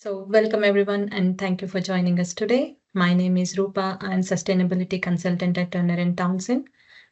So, welcome everyone, and thank you for joining us today. My name is Rupa. I'm Sustainability Consultant at Turner and Townsend.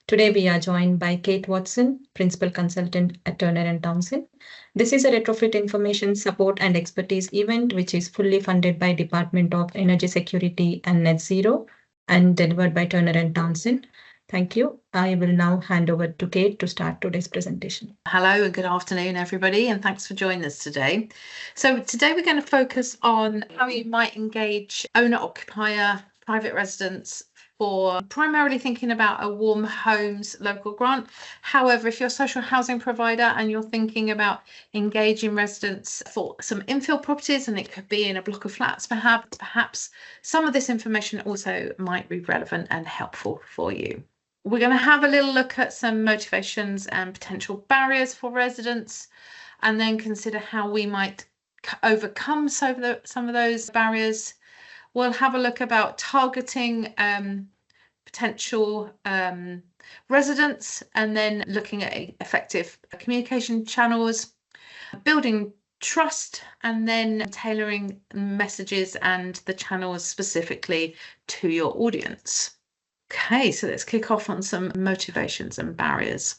Today, we are joined by Kate Watson, Principal Consultant at Turner and Townsend. This is a Retrofit Information Support and Expertise event, which is fully funded by Department of Energy Security and Net Zero and delivered by Turner and Townsend. Thank you. I will now hand over to Kate to start today's presentation. Hello and good afternoon, everybody, and thanks for joining us today. So today we're going to focus on how you might engage owner-occupier private residents for primarily thinking about a warm homes local grant. However, if you're a social housing provider and you're thinking about engaging residents for some infill properties, and it could be in a block of flats, perhaps some of this information also might be relevant and helpful for you. We're going to have a little look at some motivations and potential barriers for residents, and then consider how we might overcome some of those barriers. We'll have a look about targeting potential residents, and then looking at effective communication channels, building trust, and then tailoring messages and the channels specifically to your audience. Okay, so let's kick off on some motivations and barriers.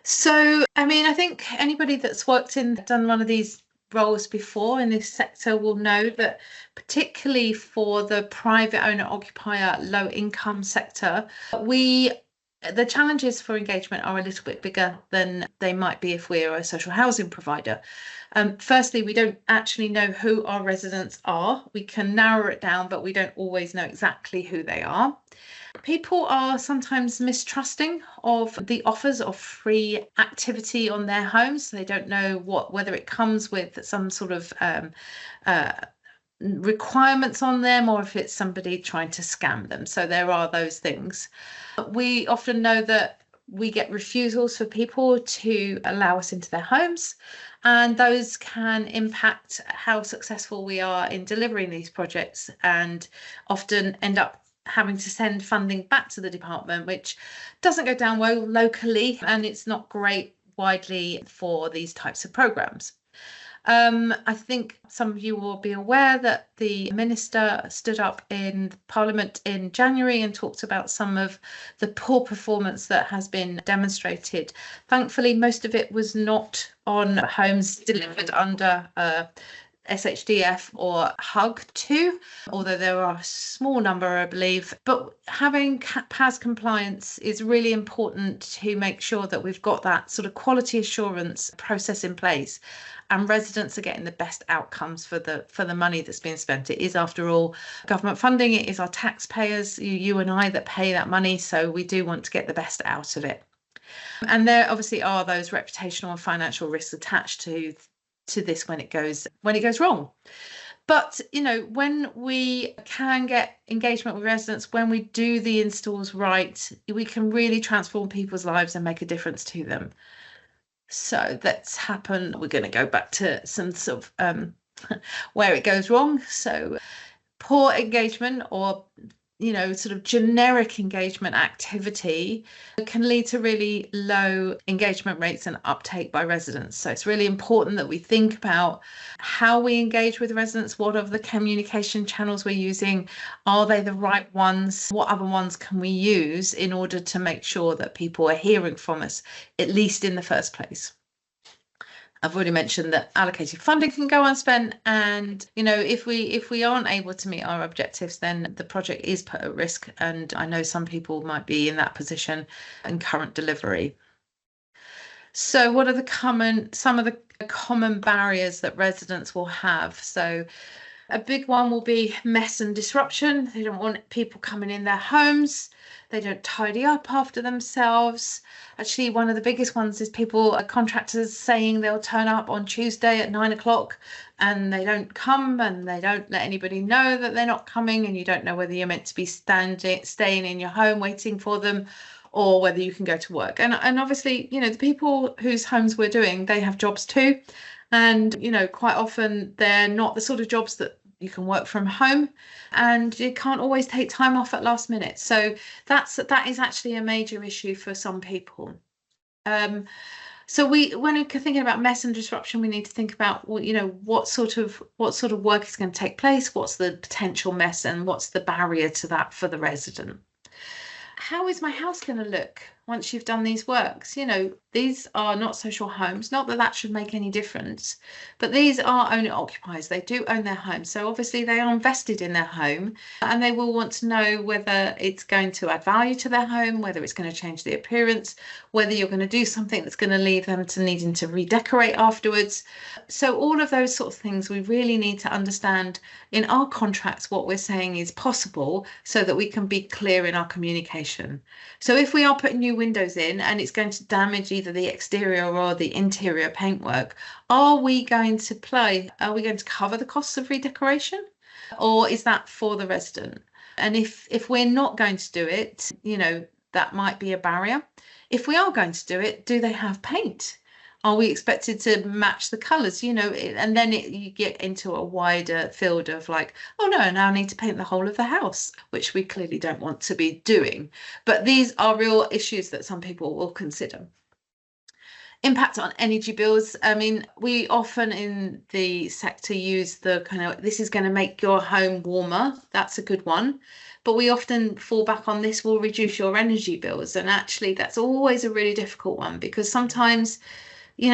So, I think anybody that's done one of these roles before in this sector will know that particularly for the private owner-occupier low-income sector, the challenges for engagement are a little bit bigger than they might be if we're a social housing provider. Firstly, we don't actually know who our residents are. We can narrow it down, but we don't always know exactly who they are. People are sometimes mistrusting of the offers of free activity on their homes. They don't know whether it comes with some sort of requirements on them, or if it's somebody trying to scam them. So there are those things. We often know that we get refusals for people to allow us into their homes, and those can impact how successful we are in delivering these projects, and often end up having to send funding back to the department, which doesn't go down well locally, and it's not great widely for these types of programs. I think some of you will be aware that the Minister stood up in Parliament in January and talked about some of the poor performance that has been demonstrated. Thankfully, most of it was not on homes delivered under SHDF or HUG 2, although there are a small number, I believe. But having PAS compliance is really important to make sure that we've got that sort of quality assurance process in place, and residents are getting the best outcomes for the money that's being spent. It is, after all, government funding. It is our taxpayers, you and I, that pay that money, so we do want to get the best out of it. And there obviously are those reputational and financial risks attached to this when it goes wrong. But when we can get engagement with residents, when we do the installs right, we can really transform people's lives and make a difference to them. So that's happened. We're going to go back to some sort of where it goes wrong. So poor engagement, or sort of generic engagement activity, can lead to really low engagement rates and uptake by residents. So it's really important that we think about how we engage with residents. What are the communication channels we're using? Are they the right ones? What other ones can we use in order to make sure that people are hearing from us, at least in the first place? I've already mentioned that allocated funding can go unspent, and if we aren't able to meet our objectives, then the project is put at risk, and I know some people might be in that position in current delivery. So what are some of the common barriers that residents will have? So a big one will be mess and disruption. They don't want people coming in their homes. They don't tidy up after themselves. Actually, one of the biggest ones is contractors saying they'll turn up on Tuesday at 9 o'clock, and they don't come, and they don't let anybody know that they're not coming, and you don't know whether you're meant to be staying in your home waiting for them, or whether you can go to work. And obviously, the people whose homes we're doing, they have jobs too. And, quite often they're not the sort of jobs that you can work from home, and you can't always take time off at last minute. So that is actually a major issue for some people. So when we're thinking about mess and disruption, we need to think about, well, what sort of work is going to take place, what's the potential mess, and what's the barrier to that for the resident. How is my house going to look once you've done these works? These are not social homes, not that that should make any difference, but these are owner occupiers. They do own their home. So obviously they are invested in their home, and they will want to know whether it's going to add value to their home, whether it's going to change the appearance, whether you're going to do something that's going to lead them to needing to redecorate afterwards. So all of those sort of things, we really need to understand in our contracts what we're saying is possible, so that we can be clear in our communication. So if we are putting new windows in and it's going to damage either the exterior or the interior paintwork, are we going to cover the costs of redecoration, or is that for the resident? And if we're not going to do it, that might be a barrier. If we are going to do it, do they have paint? Are we expected to match the colours, and then you get into a wider field of like, oh no, now I need to paint the whole of the house, which we clearly don't want to be doing. But these are real issues that some people will consider. Impact on energy bills. I mean, we often in the sector use the kind of, this is going to make your home warmer. That's a good one. But we often fall back on, this will reduce your energy bills. And actually, that's always a really difficult one, because sometimes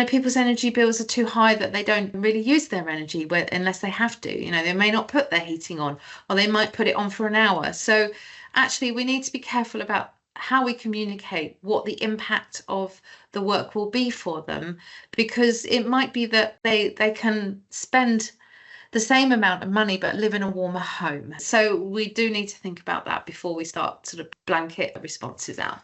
people's energy bills are too high that they don't really use their energy unless they have to. They may not put their heating on, or they might put it on for an hour. So actually, we need to be careful about how we communicate what the impact of the work will be for them, because it might be that they can spend the same amount of money but live in a warmer home. So we do need to think about that before we start sort of blanket responses out.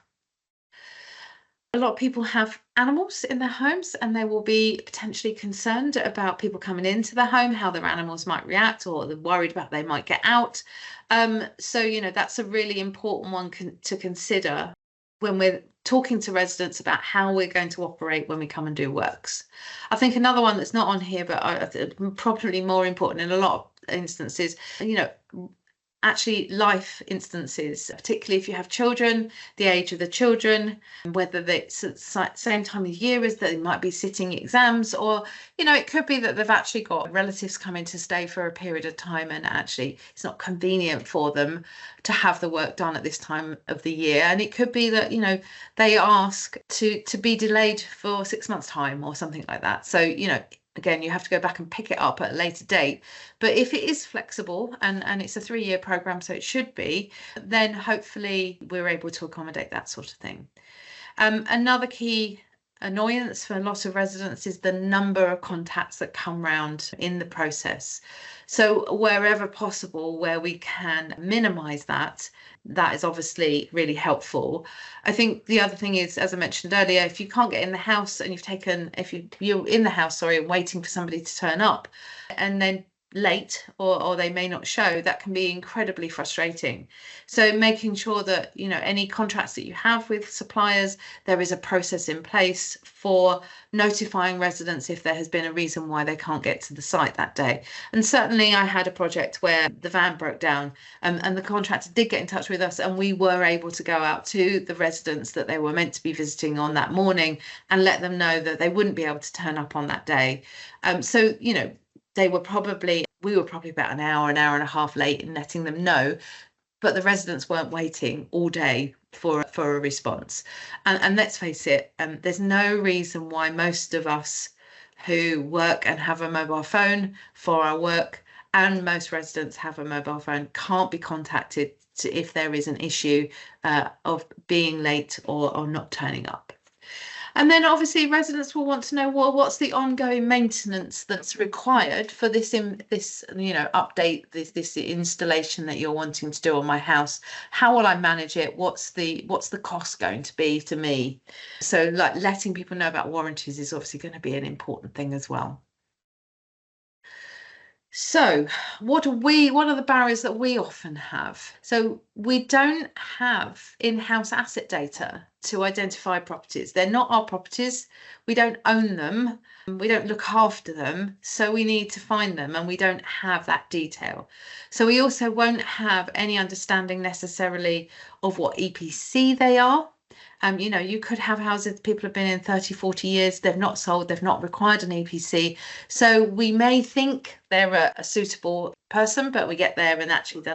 A lot of people have animals in their homes, and they will be potentially concerned about people coming into the home, how their animals might react, or they're worried about they might get out. So, that's a really important one to consider when we're talking to residents about how we're going to operate when we come and do works. I think another one that's not on here, but probably more important in a lot of instances, actually life instances, particularly if you have children, the age of the children, whether it's at the same time of year as they might be sitting exams, or it could be that they've actually got relatives coming to stay for a period of time, and actually it's not convenient for them to have the work done at this time of the year. And it could be that they ask to be delayed for 6 months time or something like that. So again, you have to go back and pick it up at a later date. But if it is flexible, and it's a 3-year program, so it should be, then hopefully we're able to accommodate that sort of thing. Another key annoyance for a lot of residents is the number of contacts that come round in the process. So wherever possible, where we can minimize that is obviously really helpful. I think the other thing is, as I mentioned earlier, if you can't get in the house and you're in the house, sorry, and waiting for somebody to turn up, and then late or they may not show, that can be incredibly frustrating. So making sure that any contracts that you have with suppliers, there is a process in place for notifying residents if there has been a reason why they can't get to the site that day. And certainly I had a project where the van broke down, and the contractor did get in touch with us, and we were able to go out to the residents that they were meant to be visiting on that morning and let them know that they wouldn't be able to turn up on that day. So we were probably about an hour and a half late in letting them know, but the residents weren't waiting all day for a response. And let's face it, there's no reason why most of us who work and have a mobile phone for our work, and most residents have a mobile phone, can't be contacted if there is an issue of being late or not turning up. And then obviously residents will want to know, well, what's the ongoing maintenance that's required for this update, this installation that you're wanting to do on my house? How will I manage it? What's the cost going to be to me? So like letting people know about warranties is obviously going to be an important thing as well. So what are the barriers that we often have? So we don't have in-house asset data to identify properties. They're not our properties. We don't own them. We don't look after them. So we need to find them, and we don't have that detail. So we also won't have any understanding necessarily of what EPC they are. You could have houses people have been in 30, 40 years, they've not sold, they've not required an EPC. So we may think they're a suitable person, but we get there and actually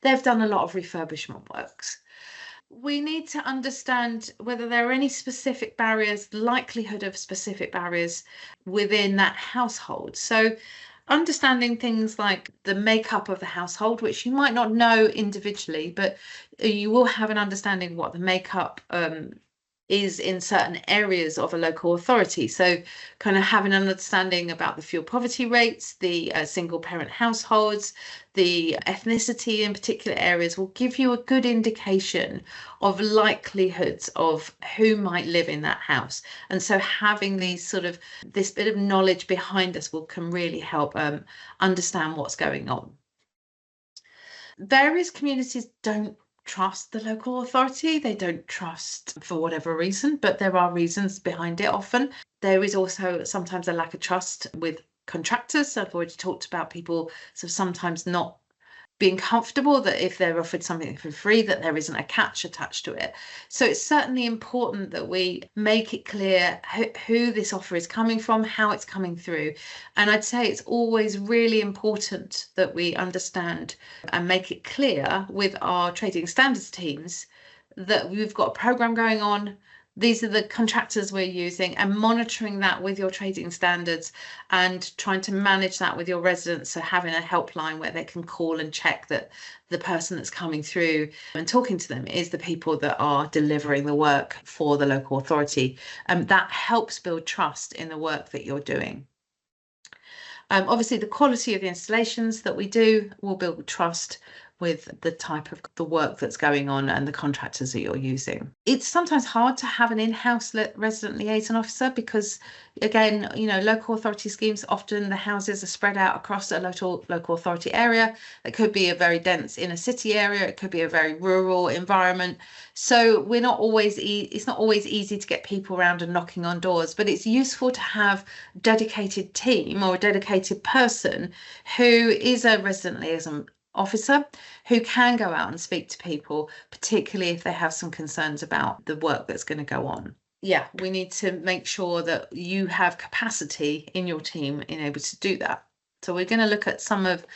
they've done a lot of refurbishment works. We need to understand whether there are any specific barriers, likelihood of specific barriers within that household. So understanding things like the makeup of the household, which you might not know individually, but you will have an understanding of what the makeup is in certain areas of a local authority. So kind of having an understanding about the fuel poverty rates, the single parent households, the ethnicity in particular areas will give you a good indication of likelihoods of who might live in that house. And so having this bit of knowledge behind us can really help understand what's going on. Various communities don't trust the local authority. They don't trust for whatever reason, but there are reasons behind it often. There is also sometimes a lack of trust with contractors. I've already talked about people sometimes not being comfortable that if they're offered something for free, that there isn't a catch attached to it. So it's certainly important that we make it clear who this offer is coming from, how it's coming through. And I'd say it's always really important that we understand and make it clear with our trading standards teams that we've got a program going on. These are the contractors we're using, and monitoring that with your trading standards and trying to manage that with your residents. So having a helpline where they can call and check that the person that's coming through and talking to them is the people that are delivering the work for the local authority. That helps build trust in the work that you're doing. Obviously, the quality of the installations that we do will build trust with the type of the work that's going on and the contractors that you're using. It's sometimes hard to have an in-house resident liaison officer because, again, local authority schemes, often the houses are spread out across a local authority area. It could be a very dense inner city area. It could be a very rural environment. So we're not always it's not always easy to get people around and knocking on doors, but it's useful to have a dedicated team or a dedicated person who is a resident liaison officer who can go out and speak to people, particularly if they have some concerns about the work that's going to go on. Yeah, we need to make sure that you have capacity in your team in able to do that. So we're going to look at some of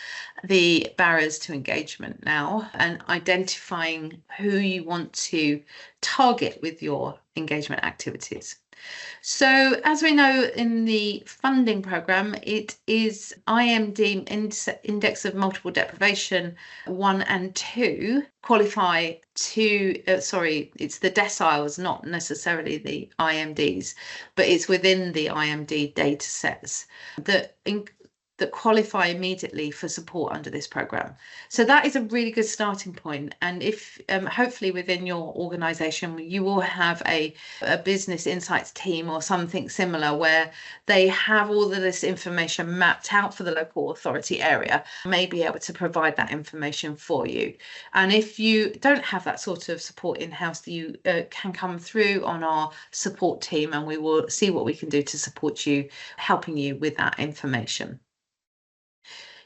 the barriers to engagement now and identifying who you want to target with your engagement activities. So as we know, in the funding programme, it is IMD, Index of Multiple Deprivation 1 and 2, qualify to, it's the deciles, not necessarily the IMDs, but it's within the IMD data sets that qualify immediately for support under this programme. So that is a really good starting point. And if hopefully within your organisation, you will have a business insights team or something similar where they have all of this information mapped out for the local authority area, may be able to provide that information for you. And if you don't have that sort of support in-house, you can come through on our support team and we will see what we can do to support you, helping you with that information.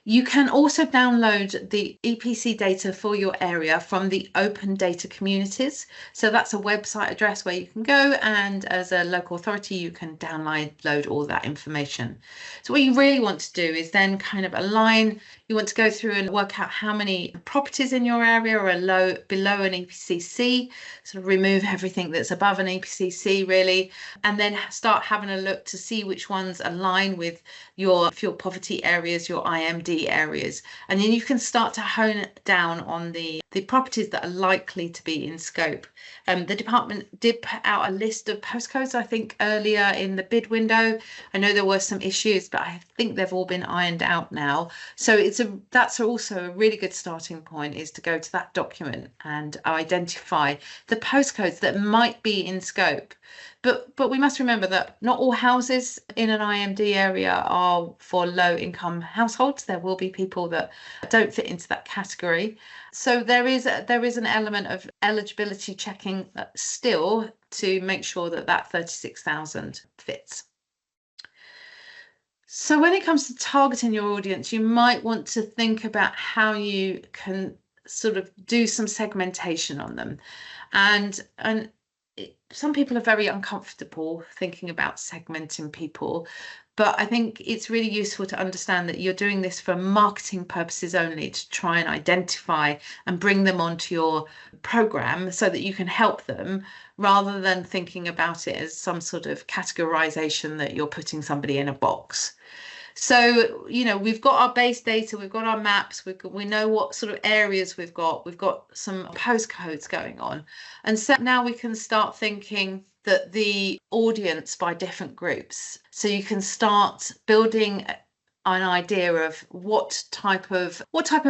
You can also download the EPC data for your area from the Open Data Communities. So that's a website address where you can go, and as a local authority, you can download all that information. So what you really want to do is then kind of align. You want to go through and work out how many properties in your area are below an EPCC, sort of remove everything that's above an EPCC really, and then start having a look to see which ones align with your fuel poverty areas, your IMD areas, and then you can start to hone it down on the properties that are likely to be in scope. The department did put out a list of postcodes, I think, earlier in the bid window. I know there were some issues, but I think they've all been ironed out now. So that's also a really good starting point, is to go to that document and identify the postcodes that might be in scope. But we must remember that not all houses in an IMD area are for low income households. There will be people that don't fit into that category. So there is an element of eligibility checking still to make sure that 36,000 fits. So when it comes to targeting your audience, you might want to think about how you can sort of do some segmentation on them. And some people are very uncomfortable thinking about segmenting people, but I think it's really useful to understand that you're doing this for marketing purposes only, to try and identify and bring them onto your program so that you can help them, rather than thinking about it as some sort of categorization that you're putting somebody in a box. So, we've got our base data, we've got our maps, we know what sort of areas we've got some postcodes going on. And so now we can start thinking that the audience by different groups. So you can start building an idea of what type of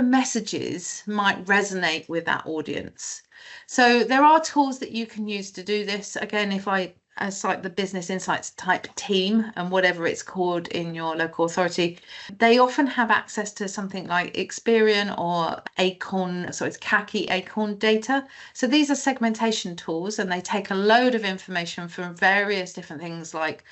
messages might resonate with that audience. So there are tools that you can use to do this. Again, if I cite the Business Insights type team, and whatever it's called in your local authority, they often have access to something like Experian or Acorn, so it's khaki Acorn data. So these are segmentation tools, and they take a load of information from various different things like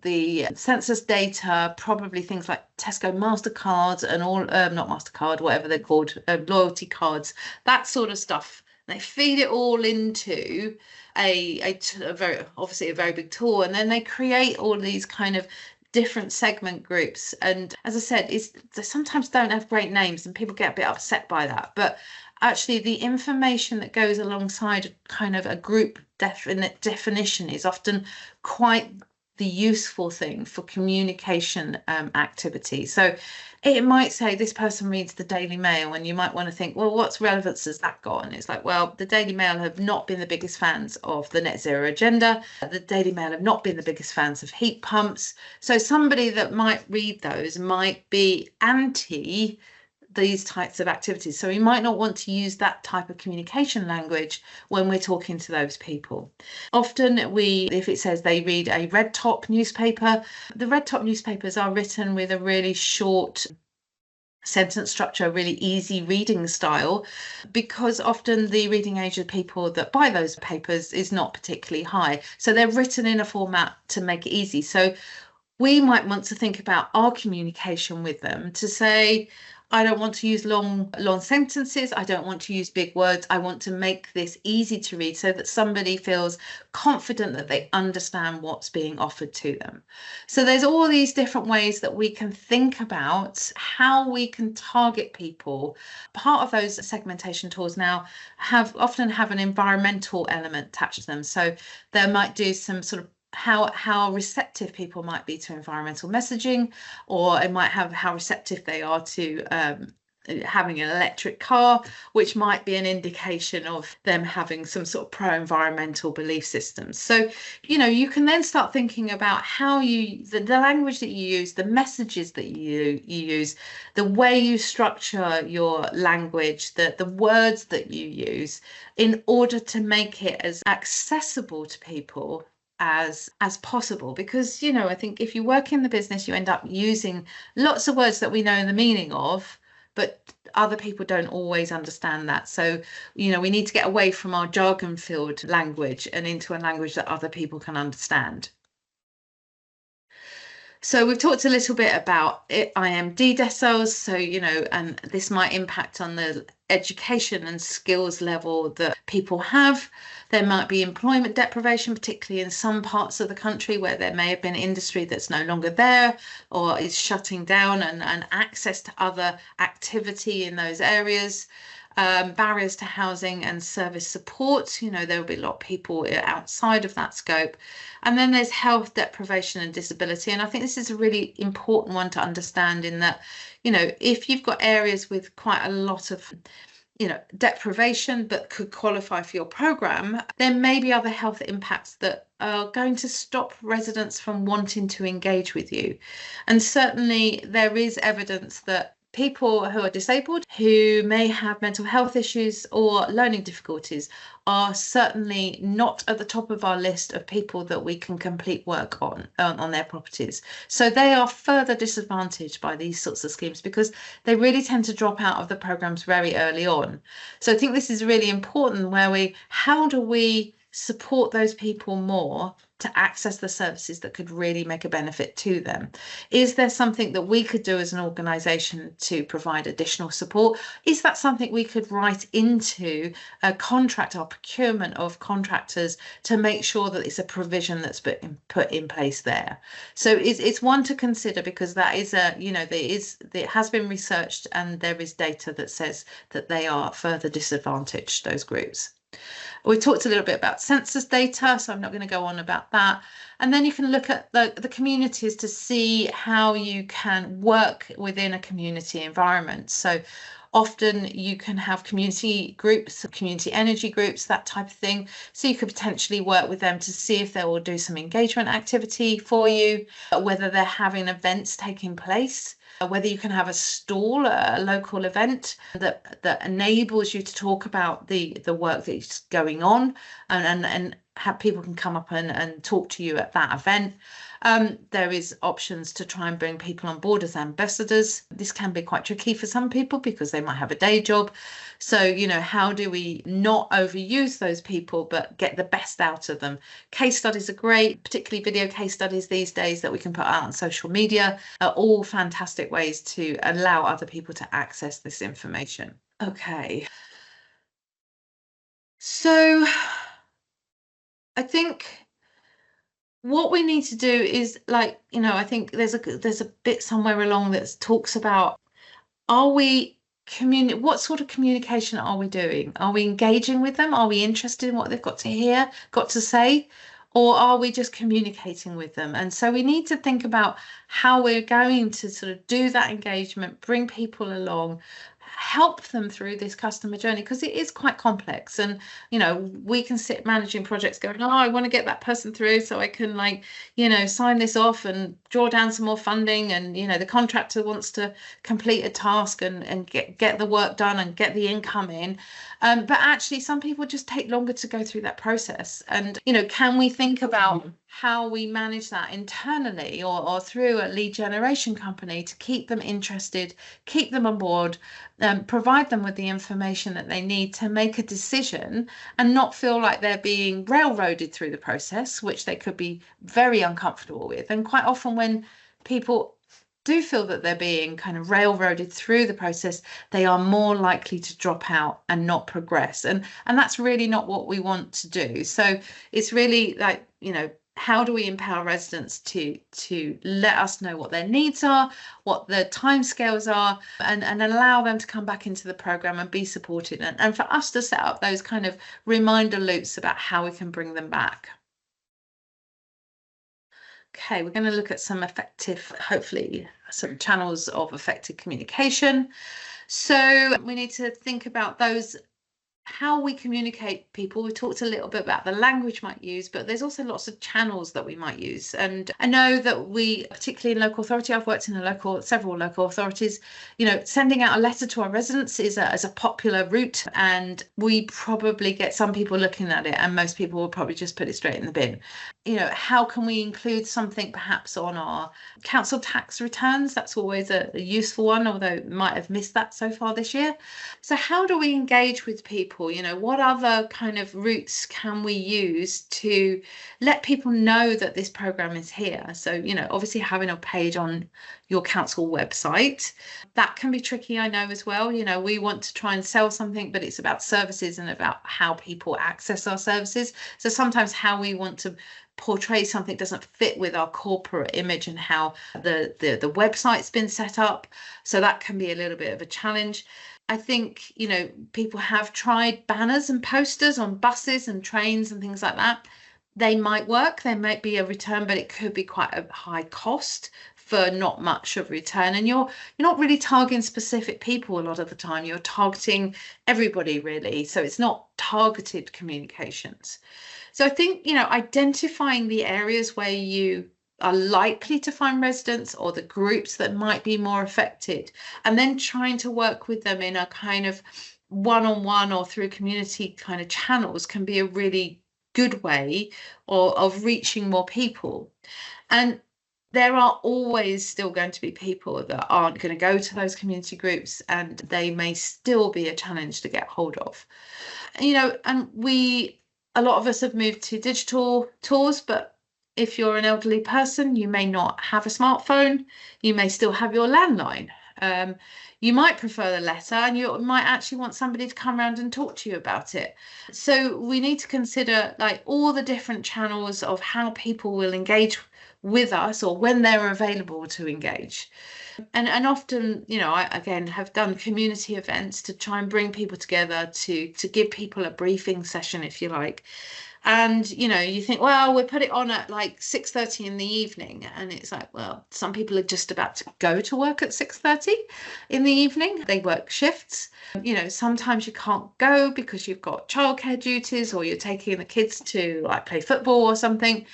the census data, probably things like Tesco Mastercards and all, not Mastercard, whatever they're called, loyalty cards, that sort of stuff. They feed it all into a very big tool, and then they create all these kind of different segment groups. And as I said, they sometimes don't have great names, and people get a bit upset by that. But actually, the information that goes alongside kind of a group definition is often quite the useful thing for communication activity. So it might say this person reads the Daily Mail, and you might want to think, well, what relevance has that got? And it's like, well, the Daily Mail have not been the biggest fans of the net zero agenda. The Daily Mail have not been the biggest fans of heat pumps. So somebody that might read those might be anti these types of activities. So we might not want to use that type of communication language when we're talking to those people. Often if it says they read a red top newspaper, the red top newspapers are written with a really short sentence structure, really easy reading style, because often the reading age of people that buy those papers is not particularly high. So they're written in a format to make it easy. So we might want to think about our communication with them to say, I don't want to use long sentences. I don't want to use big words. I want to make this easy to read so that somebody feels confident that they understand what's being offered to them. So there's all these different ways that we can think about how we can target people. Part of those segmentation tools now often have an environmental element attached to them. So they might do some sort of how receptive people might be to environmental messaging, or it might have how receptive they are to having an electric car, which might be an indication of them having some sort of pro-environmental belief systems. So, you can then start thinking about how the language that you use, the messages that you use, the way you structure your language, the words that you use, in order to make it as accessible to people as possible. Because I think if you work in the business, you end up using lots of words that we know the meaning of, but other people don't always understand that. So we need to get away from our jargon filled language and into a language that other people can understand. So we've talked a little bit about IMD deciles, so and this might impact on the education and skills level that people have. There might be employment deprivation, particularly in some parts of the country where there may have been industry that's no longer there or is shutting down, and access to other activity in those areas. Barriers to housing and service support, there will be a lot of people outside of that scope. And then there's health deprivation and disability. And I think this is a really important one to understand, in that, if you've got areas with quite a lot of deprivation but could qualify for your program, there may be other health impacts that are going to stop residents from wanting to engage with you. And certainly there is evidence that people who are disabled, who may have mental health issues or learning difficulties, are certainly not at the top of our list of people that we can complete work on their properties. So they are further disadvantaged by these sorts of schemes, because they really tend to drop out of the programs very early on. So I think this is really important, where how do we support those people more to access the services that could really make a benefit to them? Is there something that we could do as an organisation to provide additional support? Is that something we could write into a contract or procurement of contractors to make sure that it's a provision that's put in place there? So it's one to consider, because that is it has been researched, and there is data that says that they are further disadvantaged, those groups. We talked a little bit about census data, so I'm not going to go on about that. And then you can look at the communities to see how you can work within a community environment. So often you can have community groups, community energy groups, that type of thing. So you could potentially work with them to see if they will do some engagement activity for you, whether they're having events taking place, whether you can have a stall, a local event that enables you to talk about the work that's going on, and have people can come up and talk to you at that event. There is options to try and bring people on board as ambassadors. This can be quite tricky for some people because they might have a day job. So, how do we not overuse those people but get the best out of them? Case studies are great, particularly video case studies these days that we can put out on social media are all fantastic ways to allow other people to access this information. Okay. So I think what we need to do is, I think there's a bit somewhere along that talks about, are we what sort of communication are we doing? Are we engaging with them? Are we interested in what they've got to say? Or are we just communicating with them? And so we need to think about how we're going to sort of do that engagement, bring people along, help them through this customer journey, because it is quite complex. And we can sit managing projects going, oh, I want to get that person through so I can sign this off and draw down some more funding, and the contractor wants to complete a task and get the work done and get the income in, but actually some people just take longer to go through that process. And can we think about how we manage that internally or through a lead generation company to keep them interested, keep them on board, provide them with the information that they need to make a decision, and not feel like they're being railroaded through the process, which they could be very uncomfortable with. And quite often when people do feel that they're being kind of railroaded through the process, they are more likely to drop out and not progress. And that's really not what we want to do. So it's really how do we empower residents to let us know what their needs are, what the timescales are, and allow them to come back into the programme and be supported, and for us to set up those kind of reminder loops about how we can bring them back. Okay, we're going to look at some effective, hopefully some channels of effective communication. So we need to think about those, how we communicate people. We talked a little bit about the language we might use, but there's also lots of channels that we might use. And I know that we, particularly in local authority, I've worked in several local authorities, sending out a letter to our residents is a popular route, and we probably get some people looking at it, and most people will probably just put it straight in the bin. How can we include something perhaps on our council tax returns? That's always a useful one, although we might have missed that so far this year. So how do we engage with people? What other kind of routes can we use to let people know that this program is here? So, obviously having a page on your council website, that can be tricky, I know as well. We want to try and sell something, but it's about services and about how people access our services. So sometimes how we want to portray something doesn't fit with our corporate image and how the website's been set up. So that can be a little bit of a challenge. I think, people have tried banners and posters on buses and trains and things like that. They might work, there might be a return, but it could be quite a high cost for not much of return. And you're not really targeting specific people a lot of the time. You're targeting everybody, really. So it's not targeted communications. So I think, identifying the areas where you are likely to find residents or the groups that might be more affected, and then trying to work with them in a kind of one-on-one or through community kind of channels can be a really good way of reaching more people. And there are always still going to be people that aren't going to go to those community groups, and they may still be a challenge to get hold of. And we A lot of us have moved to digital tools, but if you're an elderly person, you may not have a smartphone. You may still have your landline. You might prefer the letter, and you might actually want somebody to come around and talk to you about it. So we need to consider like all the different channels of how people will engage with us, or when they're available to engage. And often, you know, I again have done community events to try and bring people together to give people a briefing session, if you like. And you know, you think, well, we'll put it on at like 6:30 in the evening, and it's like, well, some people are just about to go to work at 6:30 in the evening. They work shifts. You know, sometimes you can't go because you've got childcare duties, or you're taking the kids to like play football or something.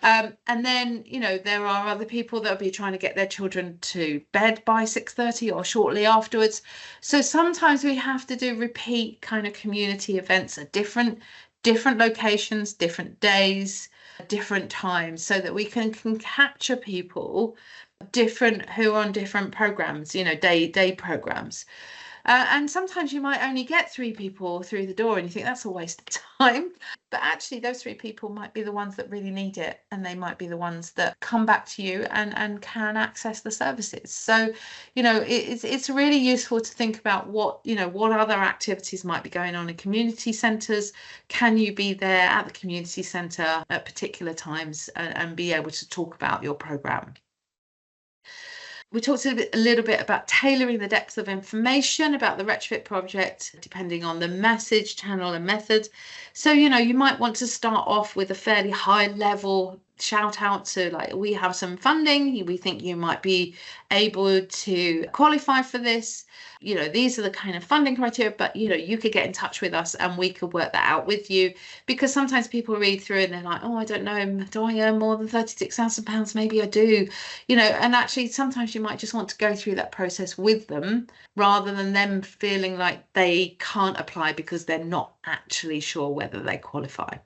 And then, you know, there are other people that will be trying to get their children to bed by 6:30 or shortly afterwards. So sometimes we have to do repeat kind of community events at different locations, different days, different times, so that we can capture people different who are on different programs, you know, day programs. And sometimes you might only get 3 people through the door, and you think that's a waste of time. But actually, those 3 people might be the ones that really need it, and they might be the ones that come back to you and can access the services. So, you know, it's really useful to think about what other activities might be going on in community centres. Can you be there at the community centre at particular times and be able to talk about your programme? We talked a little bit about tailoring the depth of information about the retrofit project, depending on the message, channel, and method. So, you know, you might want to start off with a fairly high level shout out to, like, we have some funding. We think you might be able to qualify for this. You know, these are the kind of funding criteria, but, you know, you could get in touch with us and we could work that out with you. Because sometimes people read through and they're like, oh, I don't know, do I earn more than £36,000? Maybe I do, you know, and actually sometimes you might just want to go through that process with them rather than them feeling like they can't apply because they're not actually sure whether they qualify.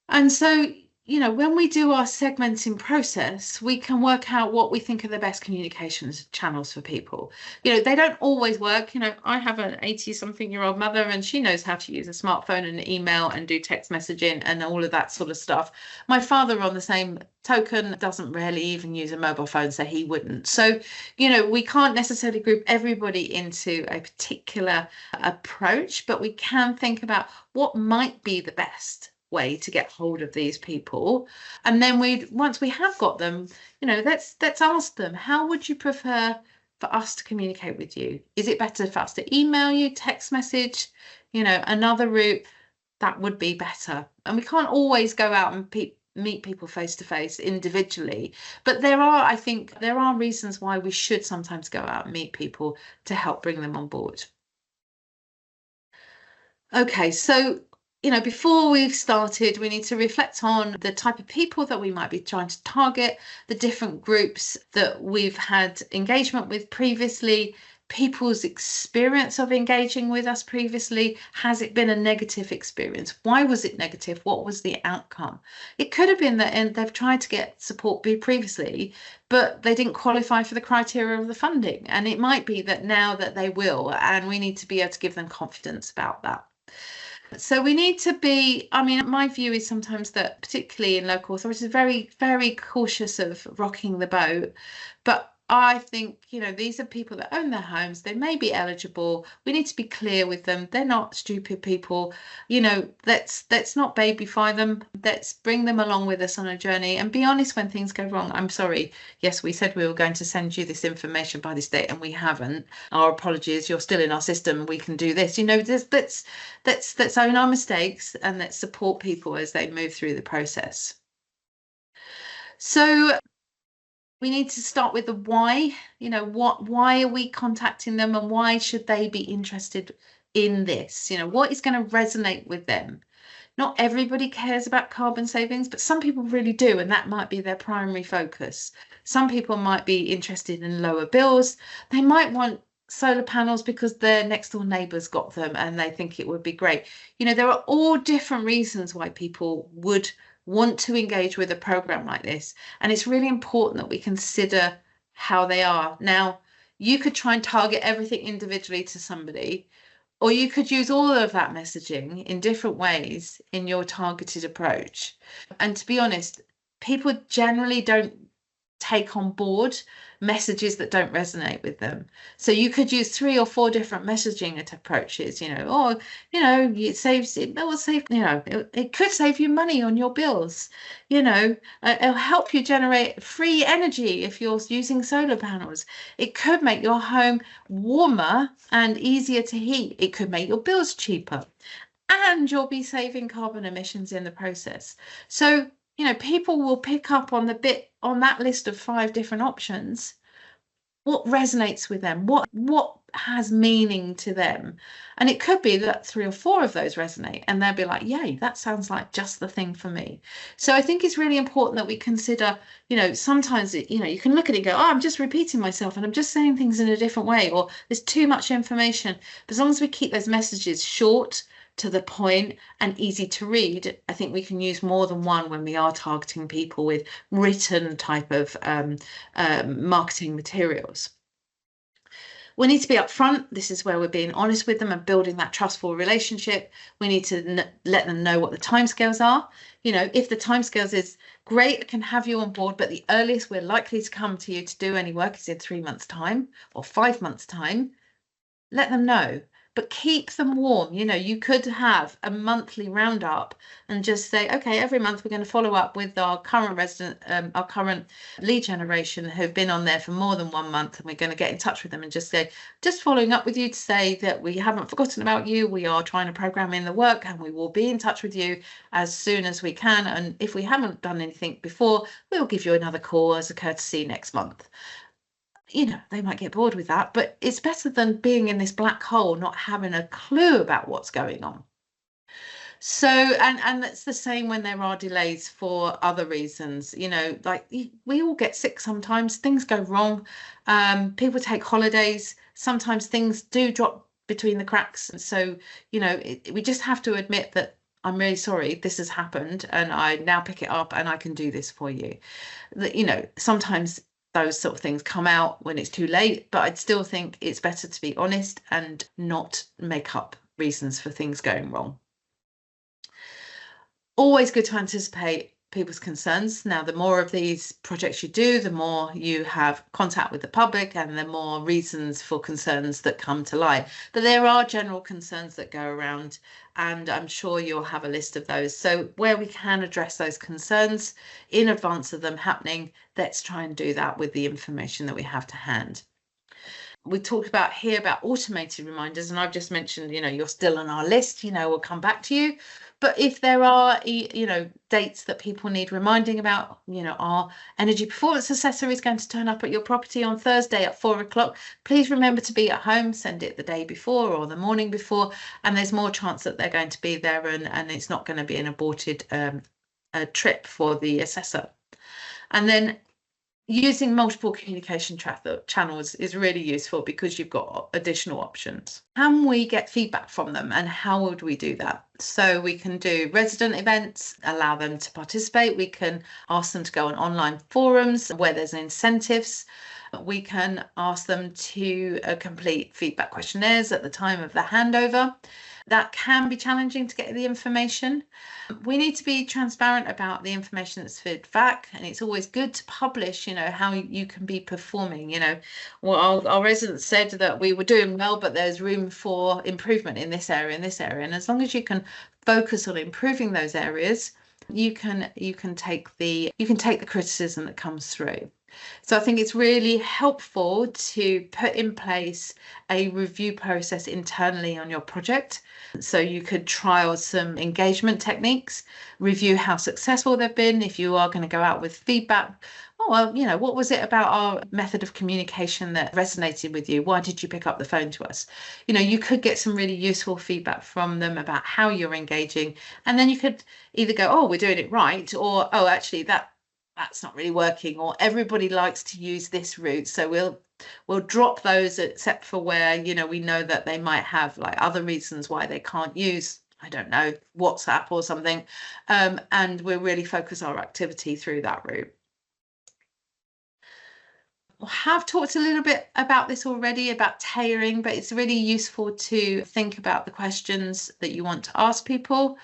And so, you know, when we do our segmenting process, we can work out what we think are the best communications channels for people. You know, they don't always work. You know, I have an 80-something-year-old mother, and she knows how to use a smartphone and email and do text messaging and all of that sort of stuff. My father, on the same token, doesn't really even use a mobile phone, so he wouldn't. So, you know, we can't necessarily group everybody into a particular approach, but we can think about what might be the best way to get hold of these people. And then once we have got them, you know, let's ask them, how would you prefer for us to communicate with you? Is it better for us to email you, text message, you know, another route? That would be better. And we can't always go out and meet people face to face individually, but I think there are reasons why we should sometimes go out and meet people to help bring them on board. Okay, so, you know, before we've started, we need to reflect on the type of people that we might be trying to target, the different groups that we've had engagement with previously, people's experience of engaging with us previously. Has it been a negative experience? Why was it negative? What was the outcome? It could have been that they've tried to get support previously, but they didn't qualify for the criteria of the funding. And it might be that now that they will, and we need to be able to give them confidence about that. So we need to be, I mean, my view is sometimes that, particularly in local authorities, are very, very cautious of rocking the boat. But I think, you know, these are people that own their homes. They may be eligible. We need to be clear with them. They're not stupid people. You know, let's not babyfy them. Let's bring them along with us on a journey and be honest when things go wrong. I'm sorry. Yes, we said we were going to send you this information by this date and we haven't. Our apologies. You're still in our system. We can do this. You know, let's own our mistakes and let's support people as they move through the process. So we need to start with the why. You know, why are we contacting them and why should they be interested in this? You know, what is going to resonate with them? Not everybody cares about carbon savings, but some people really do, and that might be their primary focus. Some people might be interested in lower bills. They might want solar panels because their next door neighbours got them and they think it would be great. You know, there are all different reasons why people would want to engage with a program like this, and it's really important that we consider how they are. Now, you could try and target everything individually to somebody, Or you could use all of that messaging in different ways in your targeted approach. And to be honest, people generally don't take on board messages that don't resonate with them. So you could use 3 or 4 different messaging approaches, or, it will save, it could save you money on your bills, it'll help you generate free energy if you're using solar panels. It could make your home warmer and easier to heat. It could make your bills cheaper, and you'll be saving carbon emissions in the process. So people will pick up on the bit on that list of 5 different options, what resonates with them, what has meaning to them. And it could be that 3 or 4 of those resonate, and they'll be like, yay, that sounds like just the thing for me. So I think it's really important that we consider, sometimes you can look at it and go, oh, I'm just repeating myself and I'm just saying things in a different way, or there's too much information. But as long as we keep those messages short, to the point, and easy to read, I think we can use more than one when we are targeting people with written type of marketing materials. We need to be upfront. This is where we're being honest with them and building that trustful relationship. We need to let them know what the timescales are. If the timescales is great, I can have you on board, but the earliest we're likely to come to you to do any work is in 3 months' time or 5 months' time. Let them know. But keep them warm. You could have a monthly roundup and just say, okay, every month we're going to follow up with our current resident, our current lead generation who've been on there for more than 1 month, and we're going to get in touch with them and just say, just following up with you to say that we haven't forgotten about you. We are trying to program in the work, and we will be in touch with you as soon as we can. And if we haven't done anything before, we'll give you another call as a courtesy next month. They might get bored with that, but it's better than being in this black hole, not having a clue about what's going on. So, and it's the same when there are delays for other reasons, like we all get sick sometimes, things go wrong. People take holidays. Sometimes things do drop between the cracks. And so, we just have to admit that I'm really sorry this has happened, and I now pick it up and I can do this for you. Sometimes those sort of things come out when it's too late, but I'd still think it's better to be honest and not make up reasons for things going wrong. Always good to anticipate people's concerns. Now, the more of these projects you do, the more you have contact with the public and the more reasons for concerns that come to light. But there are general concerns that go around, and I'm sure you'll have a list of those. So where we can address those concerns in advance of them happening, let's try and do that with the information that we have to hand. We talked about automated reminders, and I've just mentioned, you're still on our list, we'll come back to you. But if there are, dates that people need reminding about, our energy performance assessor is going to turn up at your property on Thursday at 4 o'clock. Please remember to be at home, send it the day before or the morning before, and there's more chance that they're going to be there, and it's not going to be an aborted trip for the assessor. And then using multiple communication channels is really useful because you've got additional options. Can we get feedback from them, and how would we do that? So we can do resident events, allow them to participate. We can ask them to go on online forums where there's incentives. We can ask them to complete feedback questionnaires at the time of the handover. That can be challenging to get the information. We need to be transparent about the information that's fed back, and it's always good to publish, how you can be performing. Well, our residents said that we were doing well, but there's room for improvement in this area and this area. And as long as you can focus on improving those areas, you can take the criticism that comes through. So I think it's really helpful to put in place a review process internally on your project. So you could trial some engagement techniques, review how successful they've been. If you are going to go out with feedback, what was it about our method of communication that resonated with you? Why did you pick up the phone to us? You could get some really useful feedback from them about how you're engaging. And then you could either go, oh, we're doing it right, or, oh, actually, that's not really working, or everybody likes to use this route, so we'll drop those, except for where we know that they might have like other reasons why they can't use, I don't know, WhatsApp or something, and we'll really focus our activity through that route. have talked a little bit about this already, about tailoring, but it's really useful to think about the questions that you want to ask people.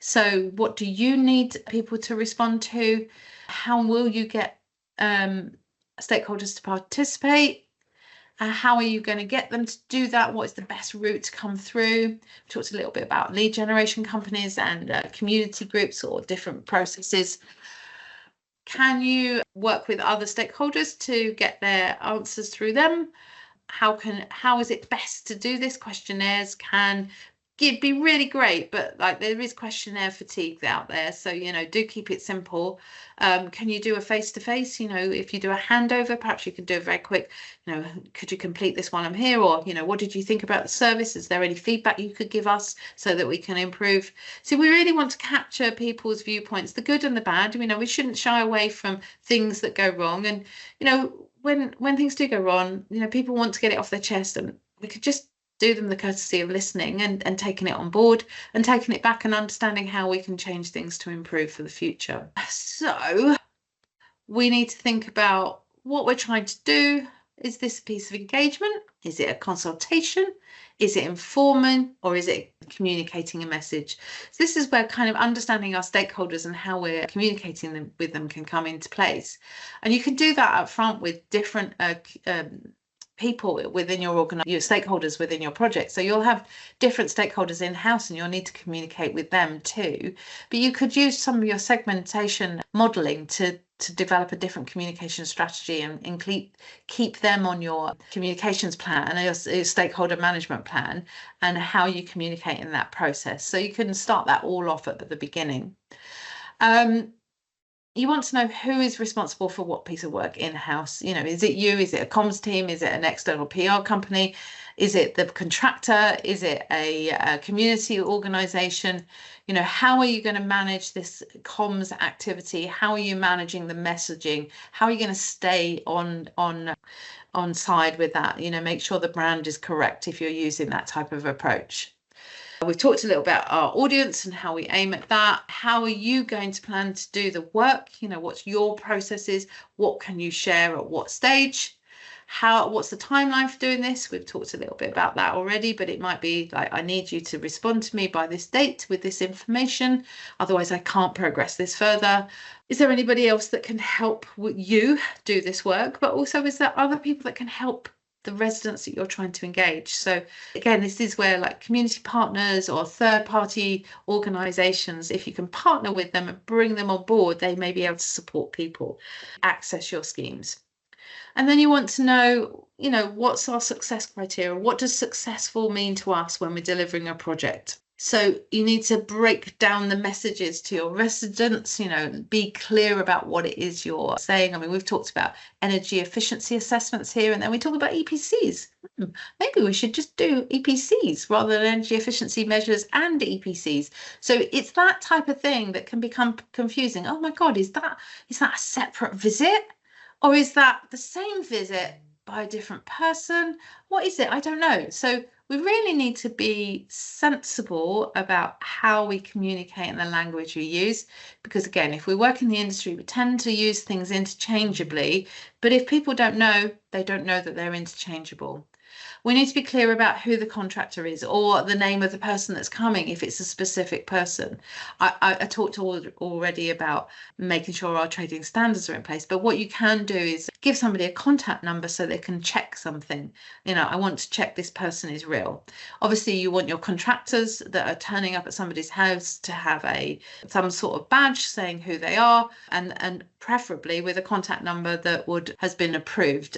So what do you need people to respond to? How will you get stakeholders to participate? How are you going to get them to do that? What is the best route to come through? We talked a little bit about lead generation companies and community groups or different processes. Can you work with other stakeholders to get their answers through them? How is it best to do this? Questionnaires can be really great, but like there is questionnaire fatigue out there, so do keep it simple. Can you do a face-to-face? If you do a handover, perhaps you can do a very quick, could you complete this while I'm here? Or what did you think about the service? Is there any feedback you could give us so that we can improve? So we really want to capture people's viewpoints, the good and the bad. We shouldn't shy away from things that go wrong, and when things do go wrong, people want to get it off their chest, and we could just do them the courtesy of listening and taking it on board and taking it back and understanding how we can change things to improve for the future. So we need to think about what we're trying to do. Is this a piece of engagement? Is it a consultation? Is it informing, or is it communicating a message? So this is where kind of understanding our stakeholders and how we're communicating with them can come into place. And you can do that up front with different people within your stakeholders within your project. So you'll have different stakeholders in-house and you'll need to communicate with them too. But you could use some of your segmentation modeling to develop a different communication strategy and keep them on your communications plan and your stakeholder management plan and how you communicate in that process. So you can start that all off at the beginning. You want to know who is responsible for what piece of work in-house. Is it you? Is it a comms team? Is it an external PR company? Is it the contractor? Is it a community organization? How are you going to manage this comms activity? How are you managing the messaging? How are you going to stay on side with that? Make sure the brand is correct if you're using that type of approach. We've talked a little about our audience and how we aim at that. How are you going to plan to do the work? What's your processes? What can you share at what stage? What's the timeline for doing this? We've talked a little bit about that already, but it might be like, I need you to respond to me by this date with this information. Otherwise, I can't progress this further. Is there anybody else that can help you do this work? But also, is there other people that can help the residents that you're trying to engage? So again, this is where like community partners or third-party organizations, if you can partner with them and bring them on board, they may be able to support people access your schemes. And then you want to know, what's our success criteria? What does successful mean to us when we're delivering a project? So you need to break down the messages to your residents, be clear about what it is you're saying. I mean, we've talked about energy efficiency assessments here, and then we talk about EPCs. Maybe we should just do EPCs rather than energy efficiency measures and EPCs. So it's that type of thing that can become confusing. Oh my God, is that a separate visit? Or is that the same visit by a different person? What is it? I don't know. So we really need to be sensible about how we communicate and the language we use. Because again, if we work in the industry, we tend to use things interchangeably. But if people don't know, they don't know that they're interchangeable. We need to be clear about who the contractor is or the name of the person that's coming if it's a specific person. I talked already about making sure our trading standards are in place, but what you can do is give somebody a contact number so they can check something. I want to check this person is real. Obviously, you want your contractors that are turning up at somebody's house to have some sort of badge saying who they are, and preferably with a contact number that has been approved.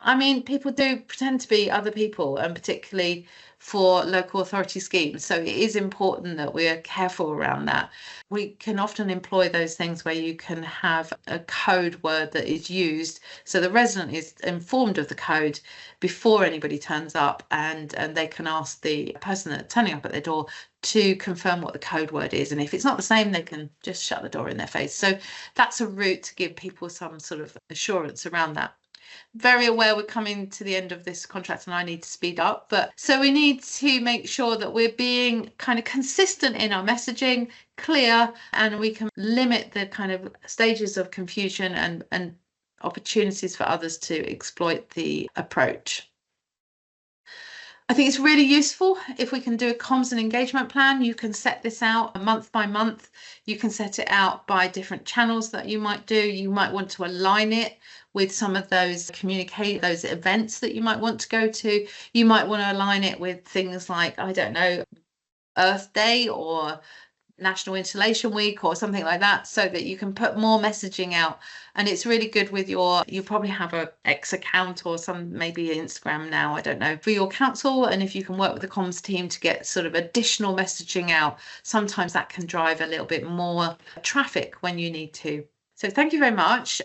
I mean, people do pretend to be other people, and particularly for local authority schemes. So it is important that we are careful around that. We can often employ those things where you can have a code word that is used. So the resident is informed of the code before anybody turns up, and they can ask the person that's turning up at their door to confirm what the code word is. And if it's not the same, they can just shut the door in their face. So that's a route to give people some sort of assurance around that. Very aware we're coming to the end of this contract and I need to speed up, but so we need to make sure that we're being kind of consistent in our messaging, clear, and we can limit the kind of stages of confusion and opportunities for others to exploit the approach. I think it's really useful if we can do a comms and engagement plan. You can set this out month by month. You can set it out by different channels that you might do. You might want to align it with some of those those events that you might want to go to. You might want to align it with things like, I don't know, Earth Day or National Insulation Week or something like that, so that you can put more messaging out. And it's really good with you probably have a X account or maybe Instagram now, I don't know, for your council. And if you can work with the comms team to get sort of additional messaging out, sometimes that can drive a little bit more traffic when you need to. So thank you very much.